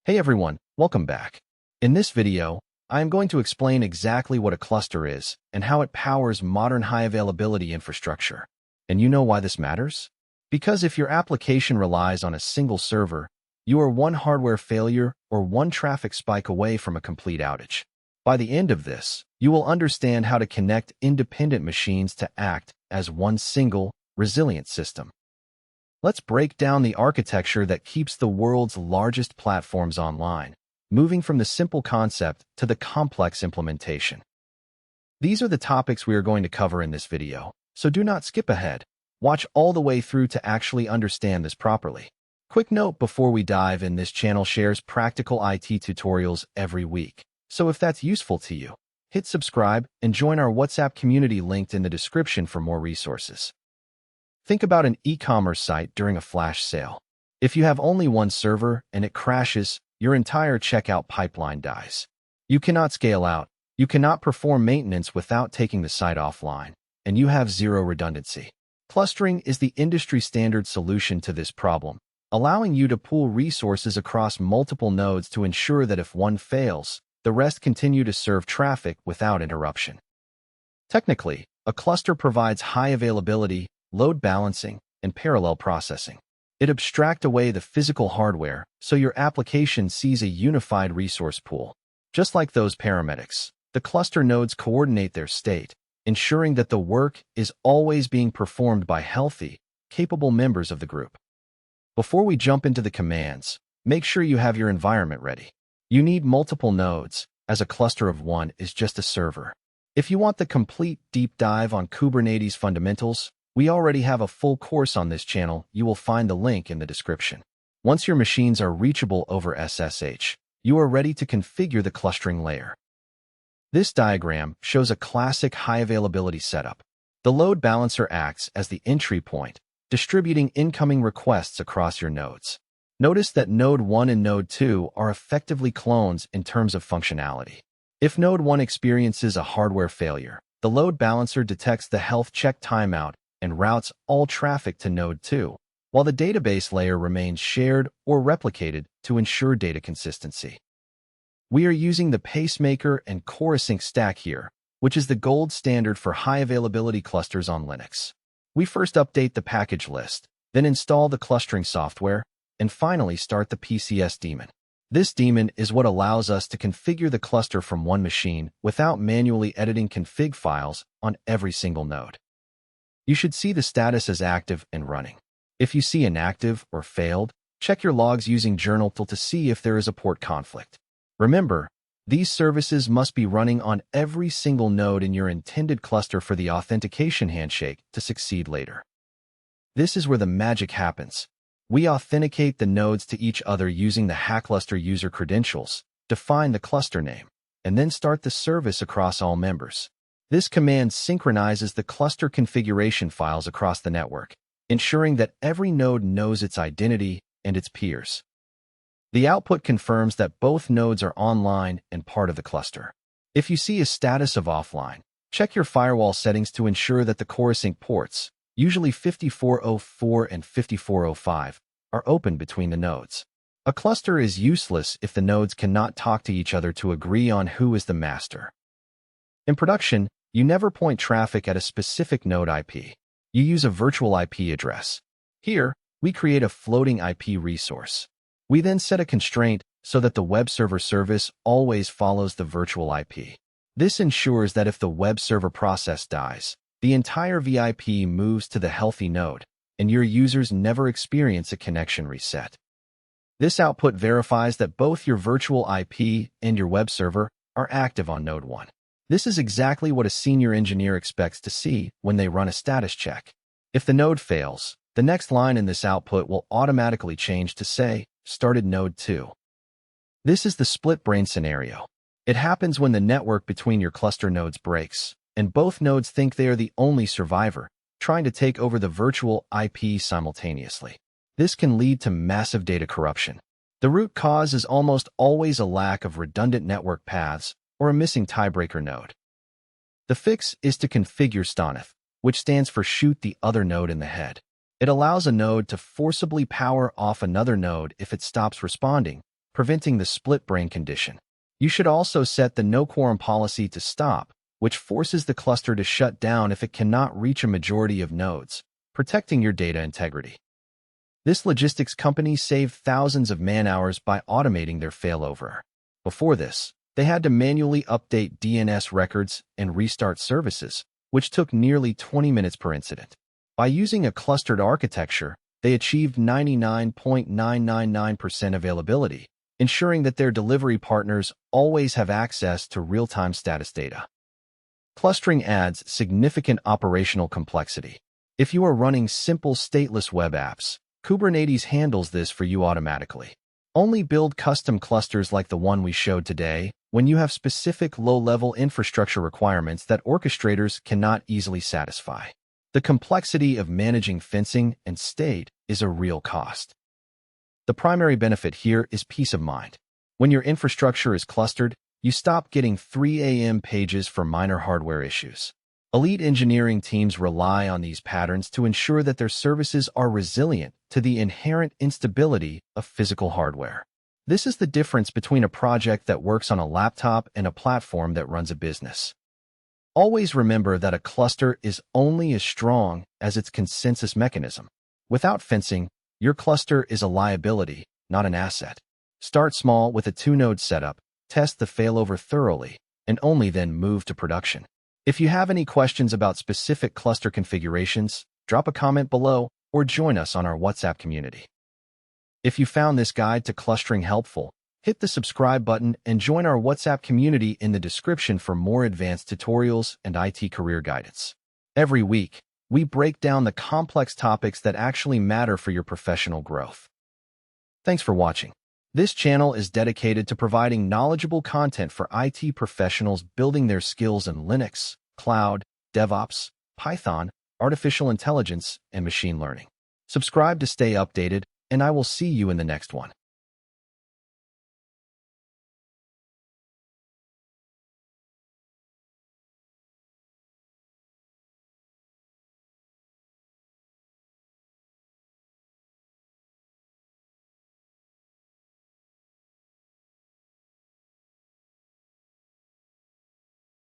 Hey everyone, welcome back. In this video, I am going to explain exactly what a cluster is and how it powers modern high-availability infrastructure. And you know why this matters? Because if your application relies on a single server, you are one hardware failure or one traffic spike away from a complete outage. By the end of this, you will understand how to connect independent machines to act as one single, resilient system. Let's break down the architecture that keeps the world's largest platforms online, moving from the simple concept to the complex implementation. These are the topics we are going to cover in this video, so do not skip ahead. Watch all the way through to actually understand this properly. Quick note before we dive in, this channel shares practical IT tutorials every week, so if that's useful to you, hit subscribe and join our WhatsApp community linked in the description for more resources. Think about an e-commerce site during a flash sale. If you have only one server and it crashes, your entire checkout pipeline dies. You cannot scale out, you cannot perform maintenance without taking the site offline, and you have zero redundancy. Clustering is the industry-standard solution to this problem, allowing you to pool resources across multiple nodes to ensure that if one fails, the rest continue to serve traffic without interruption. Technically, a cluster provides high availability, load balancing, and parallel processing. It abstracts away the physical hardware, so your application sees a unified resource pool. Just like those paramedics, the cluster nodes coordinate their state, ensuring that the work is always being performed by healthy, capable members of the group. Before we jump into the commands, make sure you have your environment ready. You need multiple nodes, as a cluster of one is just a server. If you want the complete deep dive on Kubernetes fundamentals, we already have a full course on this channel. You will find the link in the description. Once your machines are reachable over SSH, you are ready to configure the clustering layer. This diagram shows a classic high-availability setup. The load balancer acts as the entry point, distributing incoming requests across your nodes. Notice that Node 1 and Node 2 are effectively clones in terms of functionality. If Node 1 experiences a hardware failure, the load balancer detects the health check timeout and routes all traffic to Node 2, while the database layer remains shared or replicated to ensure data consistency. We are using the Pacemaker and Corosync stack here, which is the gold standard for high-availability clusters on Linux. We first update the package list, then install the clustering software, and finally start the PCS daemon. This daemon is what allows us to configure the cluster from one machine without manually editing config files on every single node. You should see the status as active and running. If you see inactive or failed, check your logs using Journal to see if there is a port conflict. Remember, these services must be running on every single node in your intended cluster for the authentication handshake to succeed later. This is where the magic happens. We authenticate the nodes to each other using the HackCluster user credentials, define the cluster name, and then start the service across all members. This command synchronizes the cluster configuration files across the network, ensuring that every node knows its identity and its peers. The output confirms that both nodes are online and part of the cluster. If you see a status of offline, check your firewall settings to ensure that the Corosync ports, usually 5404 and 5405, are open between the nodes. A cluster is useless if the nodes cannot talk to each other to agree on who is the master. In production, you never point traffic at a specific node IP. You use a virtual IP address. Here, we create a floating IP resource. We then set a constraint so that the web server service always follows the virtual IP. This ensures that if the web server process dies, the entire VIP moves to the healthy node, and your users never experience a connection reset. This output verifies that both your virtual IP and your web server are active on Node 1. This is exactly what a senior engineer expects to see when they run a status check. If the node fails, the next line in this output will automatically change to say, started Node 2. This is the split brain scenario. It happens when the network between your cluster nodes breaks, and both nodes think they are the only survivor, trying to take over the virtual IP simultaneously. This can lead to massive data corruption. The root cause is almost always a lack of redundant network paths or a missing tiebreaker node. The fix is to configure Stoneth, which stands for shoot the other node in the head. It allows a node to forcibly power off another node if it stops responding, preventing the split brain condition. You should also set the no quorum policy to stop, which forces the cluster to shut down if it cannot reach a majority of nodes, protecting your data integrity. This logistics company saved thousands of man-hours by automating their failover. Before this, they had to manually update DNS records and restart services, which took nearly 20 minutes per incident. By using a clustered architecture, they achieved 99.999% availability, ensuring that their delivery partners always have access to real-time status data. Clustering adds significant operational complexity. If you are running simple stateless web apps, Kubernetes handles this for you automatically. Only build custom clusters like the one we showed today when you have specific low-level infrastructure requirements that orchestrators cannot easily satisfy. The complexity of managing fencing and state is a real cost. The primary benefit here is peace of mind. When your infrastructure is clustered, you stop getting 3 a.m. pages for minor hardware issues. Elite engineering teams rely on these patterns to ensure that their services are resilient to the inherent instability of physical hardware. This is the difference between a project that works on a laptop and a platform that runs a business. Always remember that a cluster is only as strong as its consensus mechanism. Without fencing, your cluster is a liability, not an asset. Start small with a 2-node setup, test the failover thoroughly, and only then move to production. If you have any questions about specific cluster configurations, drop a comment below or join us on our WhatsApp community. If you found this guide to clustering helpful, hit the subscribe button and join our WhatsApp community in the description for more advanced tutorials and IT career guidance. Every week, we break down the complex topics that actually matter for your professional growth. Thanks for watching. This channel is dedicated to providing knowledgeable content for IT professionals building their skills in Linux, cloud, DevOps, Python, artificial intelligence, and machine learning. Subscribe to stay updated, and I will see you in the next one.